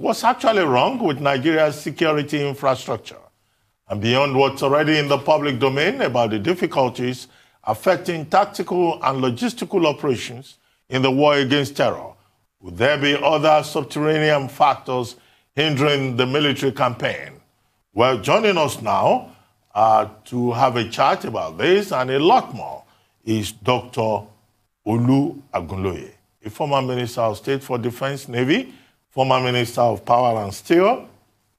what's actually wrong with Nigeria's security infrastructure? And beyond what's already in the public domain about the difficulties affecting tactical and logistical operations in the war against terror, would there be other subterranean factors hindering the military campaign? Well, joining us now to have a chat about this and a lot more is Dr. Olu Agunloye, a former Minister of State for Defense Navy, former Minister of Power and Steel,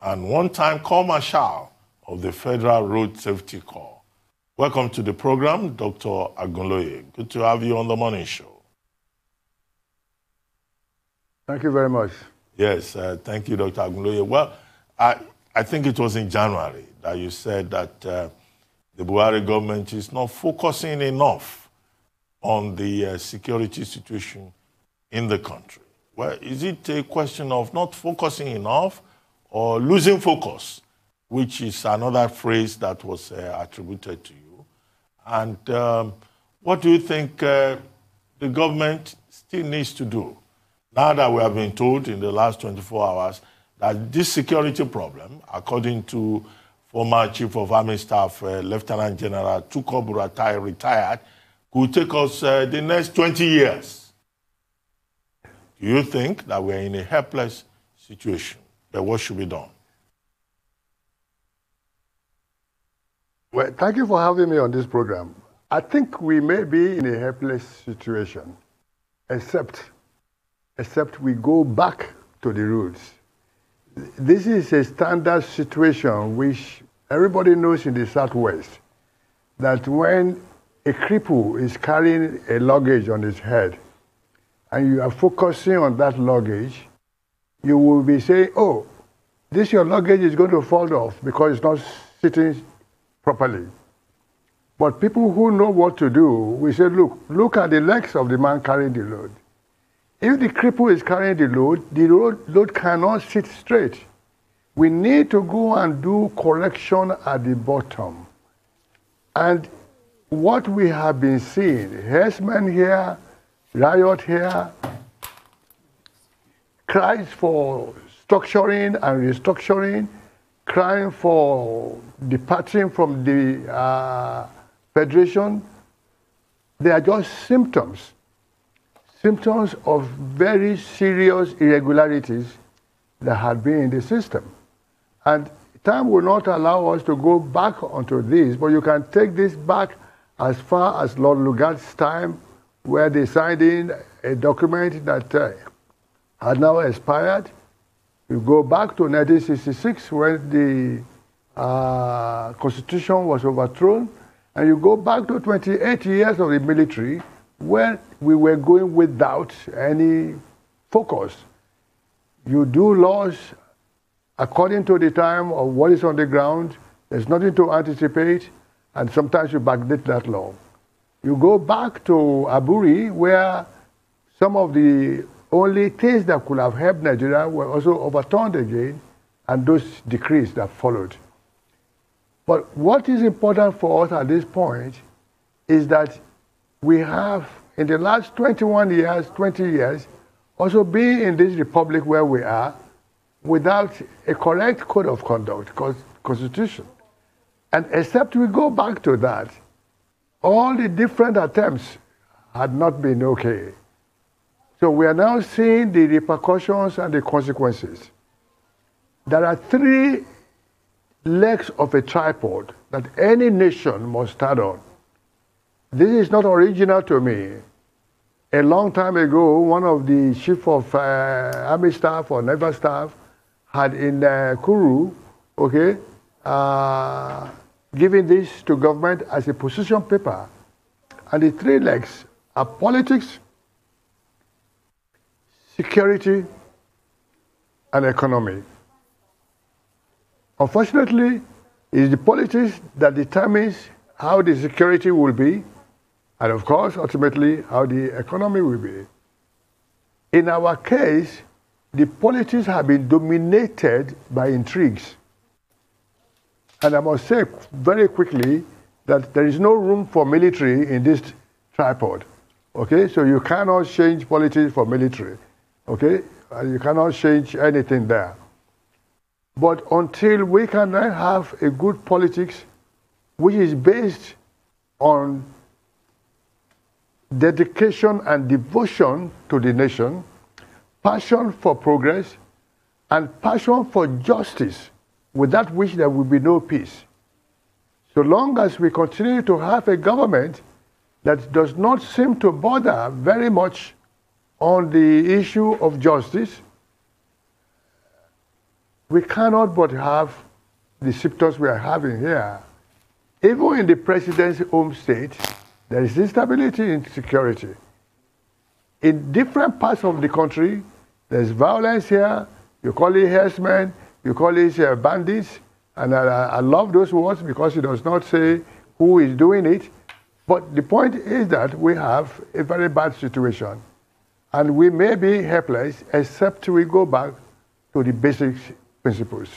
and one-time Corps Marshal of the Federal Road Safety Corps. Welcome to the program, Dr. Agunloye. Good to have you on the morning show. Thank you very much. Yes, thank you, Dr. Agunloye. Well, I think it was in January that you said that the Buhari government is not focusing enough on the security situation in the country. Well, is it a question of not focusing enough or losing focus, which is another phrase that was attributed to you? And what do you think the government still needs to do? Now that we have been told in the last 24 hours that this security problem, according to former Chief of Army Staff, Lieutenant General Tukur Buratai, retired, could take us the next 20 years. Do you think that we're in a helpless situation? But what should be done? Well, thank you for having me on this program. I think we may be in a helpless situation, except we go back to the roots. This is a standard situation which everybody knows in the Southwest, that when a cripple is carrying a luggage on his head and you are focusing on that luggage, you will be saying, oh, this your luggage is going to fall off because it's not sitting properly. But people who know what to do, we say, look at the legs of the man carrying the load. If the cripple is carrying the load cannot sit straight. We need to go and do correction at the bottom. And what we have been seeing, herdsmen here, riot here, cries for structuring and restructuring, crying for departing from the Federation, they are just symptoms of very serious irregularities that had been in the system. And time will not allow us to go back onto this, but you can take this back as far as Lord Lugard's time, where they signed in a document that had now expired. You go back to 1966 when the Constitution was overthrown, and you go back to 28 years of the military where we were going without any focus. You do laws according to the time of what is on the ground. There's nothing to anticipate, and sometimes you backdate that law. You go back to Aburi, where some of the only things that could have helped Nigeria were also overturned again, and those decrees that followed. But what is important for us at this point is that we have, in the last 21 years, 20 years, also been in this republic where we are without a correct code of conduct, constitution. And except we go back to that, all the different attempts had not been okay. So we are now seeing the repercussions and the consequences. There are three legs of a tripod that any nation must stand on. This is not original to me. A long time ago, one of the chief of army staff or naval staff had in Kuru, giving this to government as a position paper. And the three legs are politics, security, and economy. Unfortunately, it's the politics that determines how the security will be, and of course, ultimately, how the economy will be. In our case, the politics have been dominated by intrigues. And I must say very quickly that there is no room for military in this tripod. Okay, so you cannot change politics for military. Okay, You cannot change anything there. But until we can have a good politics which is based on dedication and devotion to the nation, passion for progress, and passion for justice, without which there will be no peace. So long as we continue to have a government that does not seem to bother very much on the issue of justice, we cannot but have the symptoms we are having here. Even in the president's home state, there is instability in security. In different parts of the country, there's violence here. You call it herdsmen, you call it bandits, and I love those words because it does not say who is doing it. But the point is that we have a very bad situation, and we may be helpless except we go back to the basic principles.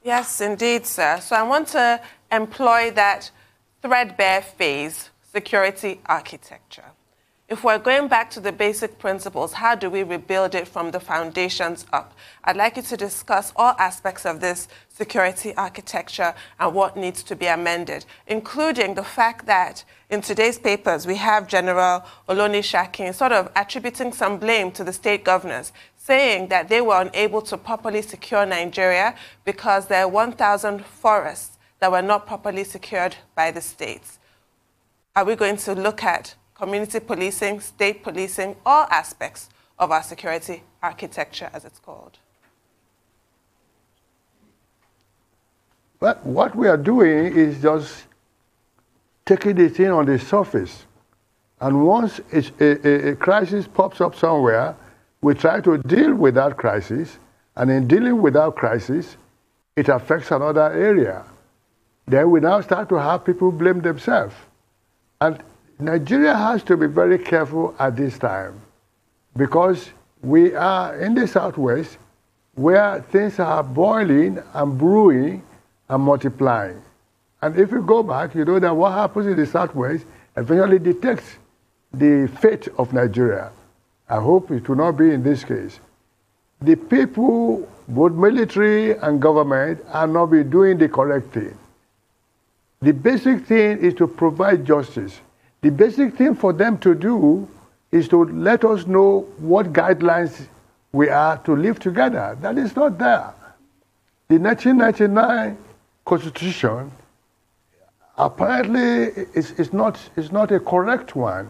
Yes, indeed, sir. So I want to employ that threadbare phrase, security architecture. If we're going back to the basic principles, how do we rebuild it from the foundations up? I'd like you to discuss all aspects of this security architecture and what needs to be amended, including the fact that in today's papers, we have General Olonishakin sort of attributing some blame to the state governors, saying that they were unable to properly secure Nigeria because there are 1,000 forests that were not properly secured by the states. Are we going to look at community policing, state policing, all aspects of our security architecture, as it's called? But what we are doing is just taking the thing on the surface. And once a crisis pops up somewhere, we try to deal with that crisis. And in dealing with that crisis, it affects another area. Then we now start to have people blame themselves. And Nigeria has to be very careful at this time because we are in the Southwest where things are boiling and brewing and multiplying. And if you go back, you know that what happens in the Southwest eventually dictates the fate of Nigeria. I hope it will not be in this case. The people, both military and government, are not be doing the correct thing. The basic thing is to provide justice. The basic thing for them to do is to let us know what guidelines we are to live together. That is not there. The 1999 Constitution apparently is not a correct one.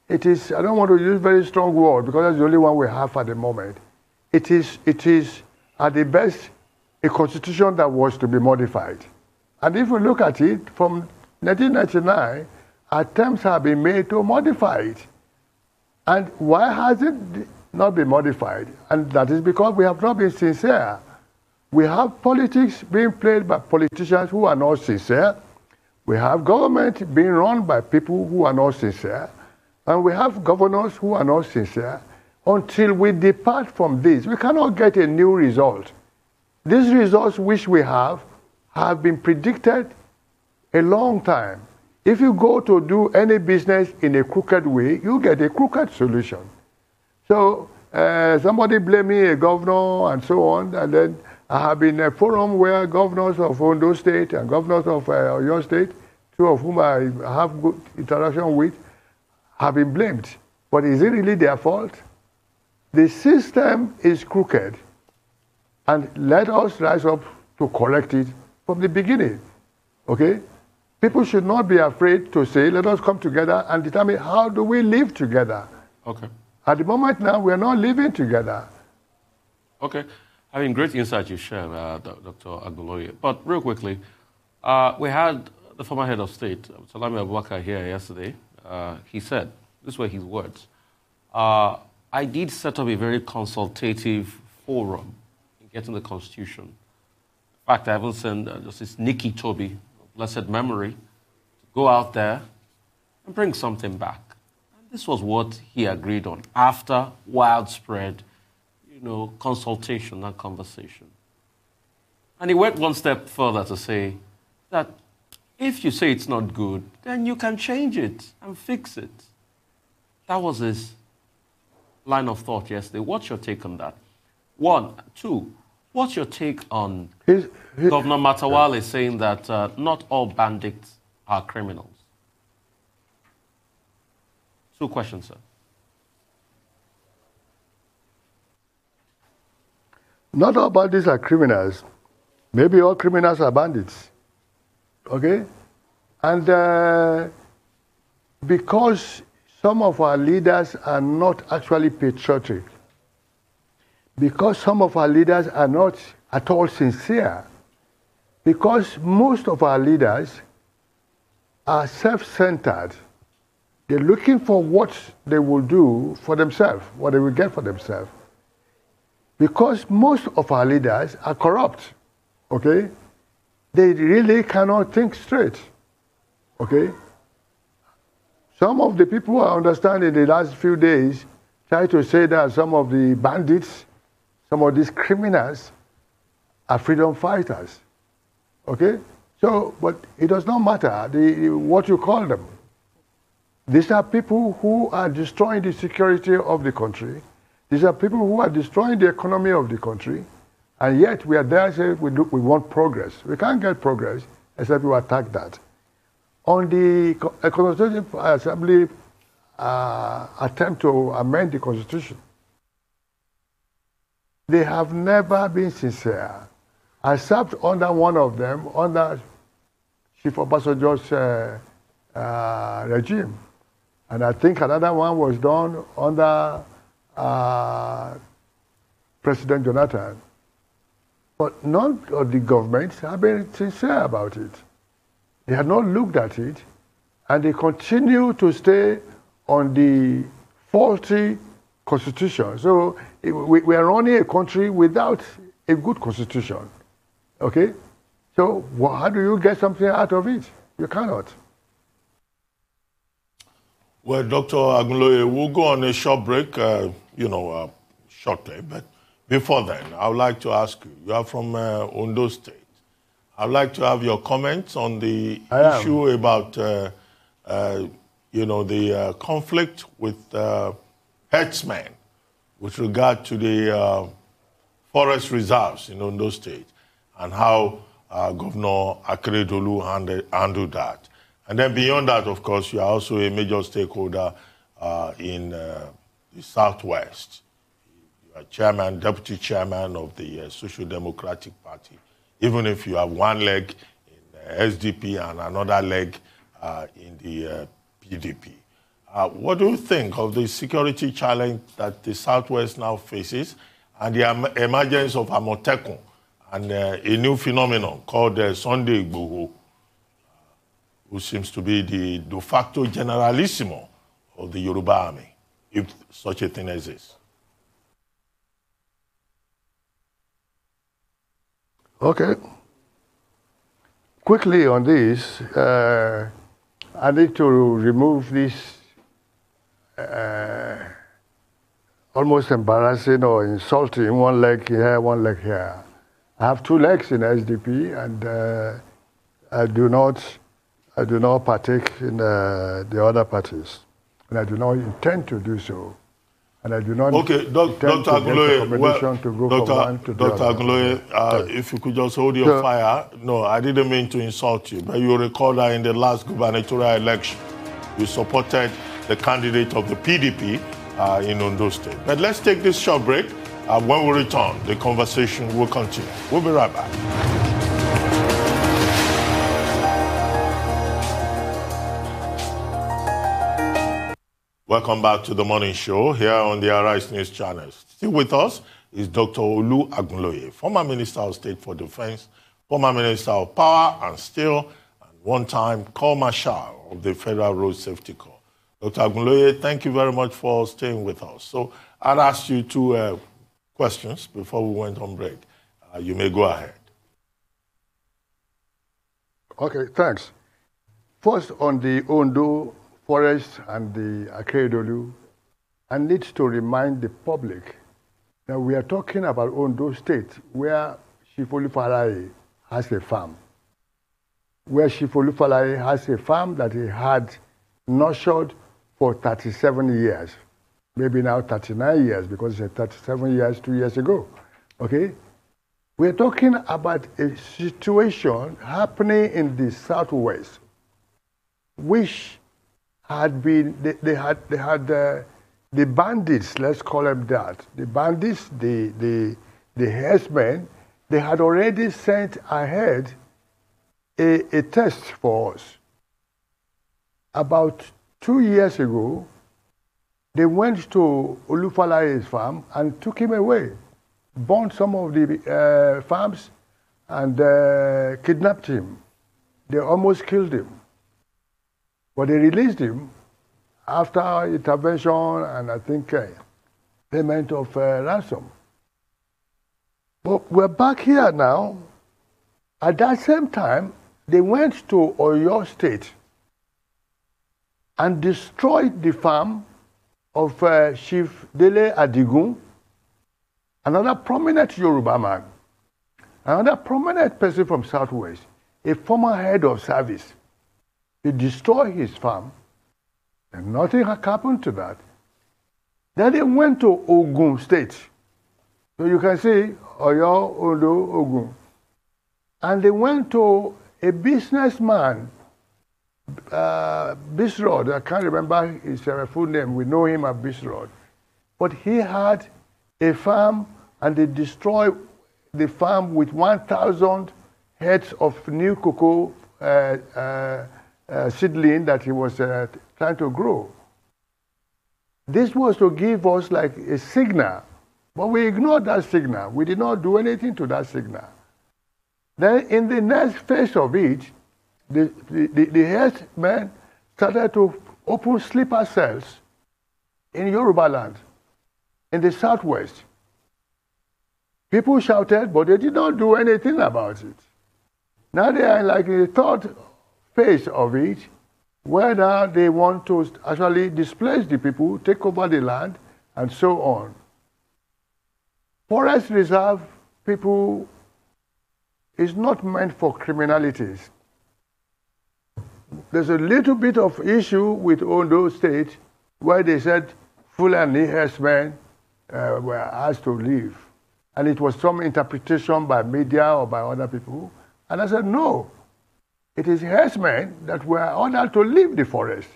It is, I don't want to use very strong word because that's the only one we have at the moment. It is at the best a constitution that was to be modified. And if we look at it from 1999, attempts have been made to modify it. And why has it not been modified? And that is because we have not been sincere. We have politics being played by politicians who are not sincere. We have government being run by people who are not sincere. And we have governors who are not sincere. Until we depart from this, we cannot get a new result. These results which we have been predicted a long time. If you go to do any business in a crooked way, you get a crooked solution. So somebody blaming a governor and so on, and then I have been in a forum where governors of Ondo State and governors of Oyo State, two of whom I have good interaction with, have been blamed. But is it really their fault? The system is crooked, and let us rise up to correct it from the beginning, okay? People should not be afraid to say, let us come together and determine how do we live together. Okay. At the moment now, we are not living together. Okay. I mean, great insight you shared, Dr. Agboloye. But real quickly, we had the former head of state, Salami Abubakar, here yesterday. He said, these were his words, I did set up a very consultative forum in getting the Constitution. In fact, I even sent Justice Nikki Toby, blessed memory, to go out there and bring something back. And this was what he agreed on after widespread, consultation and conversation. And he went one step further to say that if you say it's not good, then you can change it and fix it. That was his line of thought yesterday. What's your take on that? One. Two, what's your take on Governor Matawalle saying that not all bandits are criminals? Two questions, sir. Not all bandits are criminals. Maybe all criminals are bandits. Okay? And because some of our leaders are not actually patriotic, because some of our leaders are not at all sincere, because most of our leaders are self-centered. They're looking for what they will do for themselves, what they will get for themselves. Because most of our leaders are corrupt, okay? They really cannot think straight, okay? Some of the people I understand in the last few days try to say that some of the bandits, some of these criminals are freedom fighters, okay? So, but it does not matter what you call them. These are people who are destroying the security of the country. These are people who are destroying the economy of the country, and yet we are there saying we want progress. We can't get progress except we attack that. On the Constitutional Assembly attempt to amend the Constitution, they have never been sincere. I served under one of them, under Chief Obasanjo's regime. And I think another one was done under President Jonathan. But none of the governments have been sincere about it. They have not looked at it, and they continue to stay on the faulty constitution. So we are running a country without a good constitution, okay? So how do you get something out of it? You cannot. Well, Dr. Agunloye, we'll go on a short break, shortly. But before then, I would like to ask you, you are from Ondo State. I'd like to have your comments on the issue about, the conflict with herdsmen with regard to the forest reserves in Ondo State and how Governor Akeredolu handled that. And then beyond that, of course, you are also a major stakeholder in the Southwest. You are chairman, deputy chairman of the Social Democratic Party, even if you have one leg in SDP and another leg in the PDP. What do you think of the security challenge that the Southwest now faces and the emergence of Amotekun and a new phenomenon called Sunday Igboho, who seems to be the de facto generalissimo of the Yoruba army, if such a thing exists? Okay. Quickly on this, I need to remove this almost embarrassing or insulting one leg here, one leg here. I have two legs in SDP, and I do not partake in the other parties, and I do not intend to do so. And I do not intend Dr. Agunloye, to go from one to the other. Dr. Agunloye, if you could just hold your fire. No, I didn't mean to insult you, but you recall that in the last gubernatorial election, you supported the candidate of the PDP in Ondo State. But let's take this short break. When we return, the conversation will continue. We'll be right back. Welcome back to the morning show here on the Arise News channel. Still with us is Dr. Olu Agunloye, former Minister of State for Defense, former Minister of Power and Steel, and one-time Corps Marshal of the Federal Road Safety Corps. Dr. Agunloye, thank you very much for staying with us. So I'd ask you two questions before we went on break. You may go ahead. Okay, thanks. First, on the Ondo Forest and the Akeredolu, I need to remind the public that we are talking about Ondo State, where Chief Olufalaye has a farm. Where Chief Olufalaye has a farm that he had nurtured for 37 years. maybe now 39 years, because it's 37 years, 2 years ago. Okay? We're talking about a situation happening in the Southwest, which had been, they had the bandits, let's call them that. The bandits, the herdsmen, they had already sent ahead a test for us. About 2 years ago, they went to Olufalaye's farm and took him away, burned some of the farms, and kidnapped him. They almost killed him. But they released him after intervention and I think payment of ransom. But we're back here now. At that same time, they went to Oyo State and destroyed the farm of Chief Dele Adigun, another prominent Yoruba man, another prominent person from Southwest, a former head of service. They destroyed his farm, and nothing had happened to that. Then they went to Ogun State. So you can see Oyo, Ondo, Ogun. And they went to a businessman, Bisrod. I can't remember his full name. We know him as Bisrod. But he had a farm, and they destroyed the farm with 1,000 heads of new cocoa seedling that he was trying to grow. This was to give us like a signal, but we ignored that signal. We did not do anything to that signal. Then in the next phase of it, the herdsmen started to open sleeper cells in Yoruba land, in the Southwest. People shouted, but they did not do anything about it. Now they are like in the third phase of it, where now they want to actually displace the people, take over the land, and so on. Forest reserve people is not meant for criminalities. There's a little bit of issue with Ondo State where they said Fulani herdsmen were asked to leave. And it was some interpretation by media or by other people. And I said, no. It is herdsmen that were ordered to leave the forest.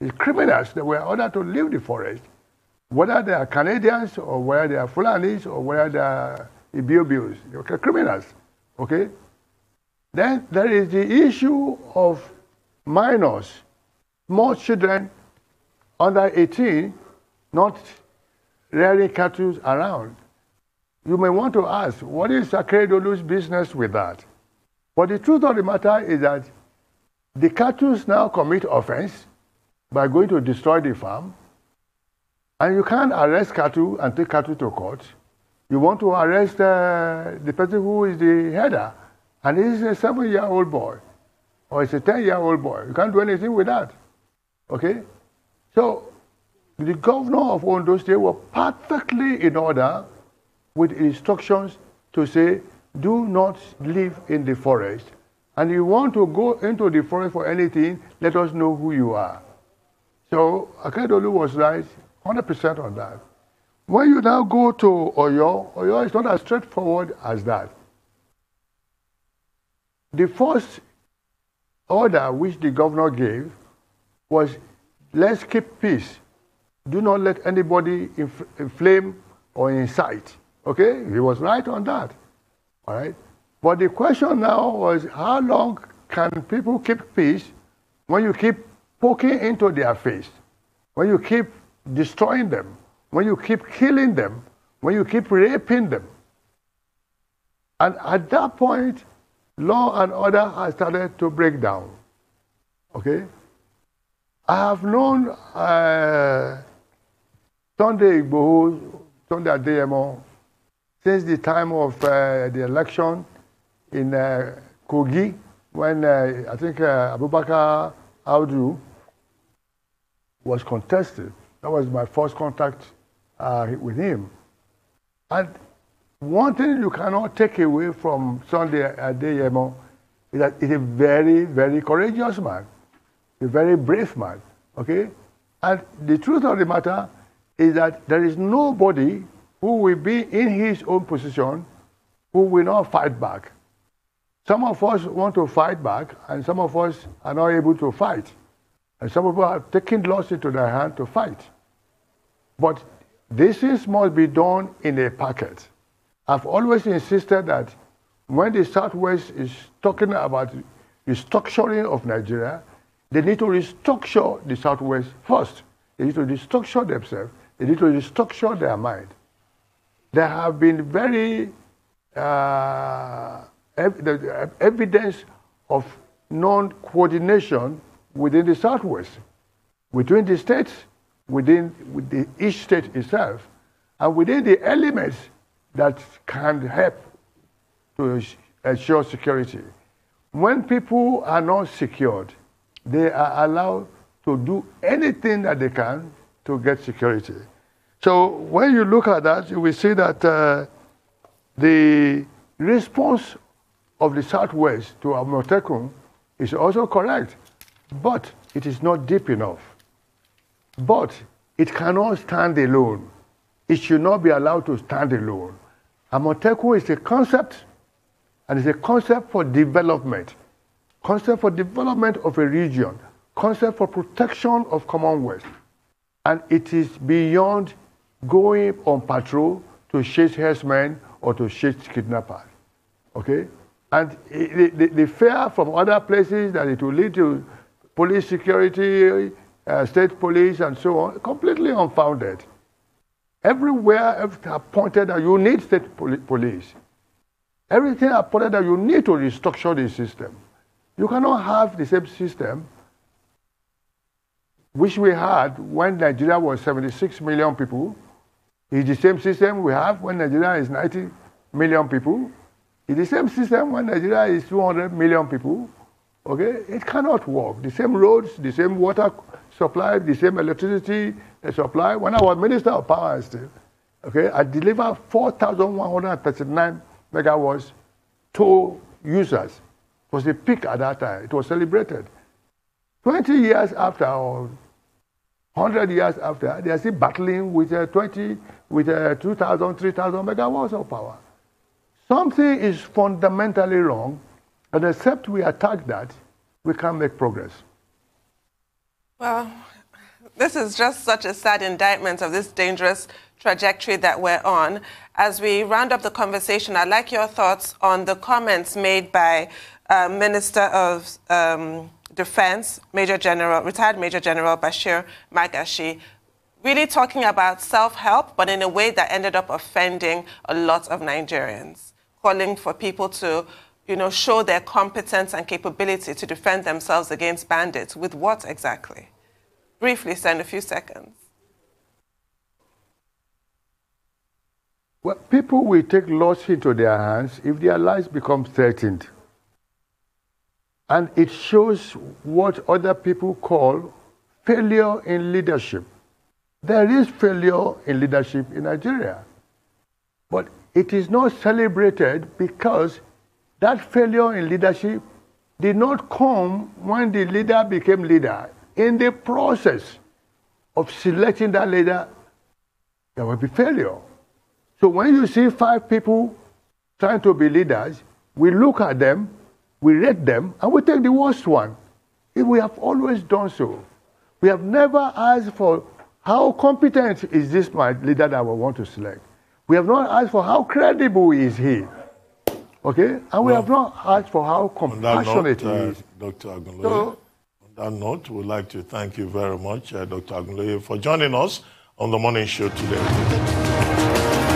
It's criminals that were ordered to leave the forest. Whether they are Canadians or whether they are Fulanis or whether they are Ibiobios. They're criminals. Okay? Then there is the issue of minors, small children under 18, not rearing cattle around. You may want to ask, what is Akeredolu's business with that? But the truth of the matter is that the cattle now commit offense by going to destroy the farm, and you can't arrest cattle and take cattle to court. You want to arrest the person who is the header, and he's a 7-year-old boy, or it's a 10-year-old boy. You can't do anything with that. Okay? So the governor of Ondo State was perfectly in order with instructions to say, do not live in the forest. And you want to go into the forest for anything, let us know who you are. So Akeredolu was right, 100% on that. When you now go to Oyo, Oyo is not as straightforward as that. The first order which the governor gave was, let's keep peace. Do not let anybody inflame or incite. Okay? He was right on that. All right? But the question now was, how long can people keep peace when you keep poking into their face, when you keep destroying them, when you keep killing them, when you keep raping them? And at that point, law and order has started to break down. Okay? I have known Sunday Igboho, Sunday Adeyemo, since the time of the election in Kogi, when I think Abubakar Audu was contested. That was my first contact with him. And one thing you cannot take away from Sunday Adeyemo is that he's a very, very courageous man, a very brave man, okay? And the truth of the matter is that there is nobody who will be in his own position who will not fight back. Some of us want to fight back, and some of us are not able to fight. And some people are taking laws into their hand to fight. But this things must be done in a packet. I've always insisted that when the Southwest is talking about restructuring of Nigeria, they need to restructure the Southwest first. They need to restructure themselves. They need to restructure their mind. There have been very evidence of non-coordination within the Southwest, between the states, within each state itself, and within the elements that can help to ensure security. When people are not secured, they are allowed to do anything that they can to get security. So when you look at that, you will see that the response of the Southwest to Amotekun is also correct, but it is not deep enough. But it cannot stand alone. It should not be allowed to stand alone. Amotekun is a concept, and it's a concept for development. Concept for development of a region. Concept for protection of Commonwealth. And it is beyond going on patrol to chase herdsmen or to chase kidnappers. Okay? And the fear from other places that it will lead to police security, state police, and so on, completely unfounded. Everywhere I've pointed that you need state police. Everything I've pointed that you need to restructure the system. You cannot have the same system which we had when Nigeria was 76 million people. It's the same system we have when Nigeria is 90 million people. It's the same system when Nigeria is 200 million people. Okay? It cannot work. The same roads, the same water supply, the same electricity supply. When I was Minister of Power and Steel, okay, I delivered 4,139 megawatts to users. It was a peak at that time. It was celebrated. 20 years after, or 100 years after, they are still battling with 2,000, 3,000 megawatts of power. Something is fundamentally wrong, and except we attack that, we can't make progress. Well, this is just such a sad indictment of this dangerous trajectory that we're on. As we round up the conversation, I'd like your thoughts on the comments made by Minister of Defense, retired Major General Bashir Magashi, really talking about self-help, but in a way that ended up offending a lot of Nigerians, calling for people to, show their competence and capability to defend themselves against bandits. With what exactly? Briefly, sir, in a few seconds. Well, people will take laws into their hands if their lives become threatened. And it shows what other people call failure in leadership. There is failure in leadership in Nigeria. But it is not celebrated because that failure in leadership did not come when the leader became leader. In the process of selecting that leader, there will be failure. So when you see 5 people trying to be leaders, we look at them, we rate them, and we take the worst one. We have always done so. We have never asked for how competent is this my leader that we want to select. We have not asked for how credible is he. Okay? And we have not asked for how compassionate he is. Dr. Agunloye, on that note, we'd like to thank you very much, Dr. Agunloye, for joining us on the morning show today.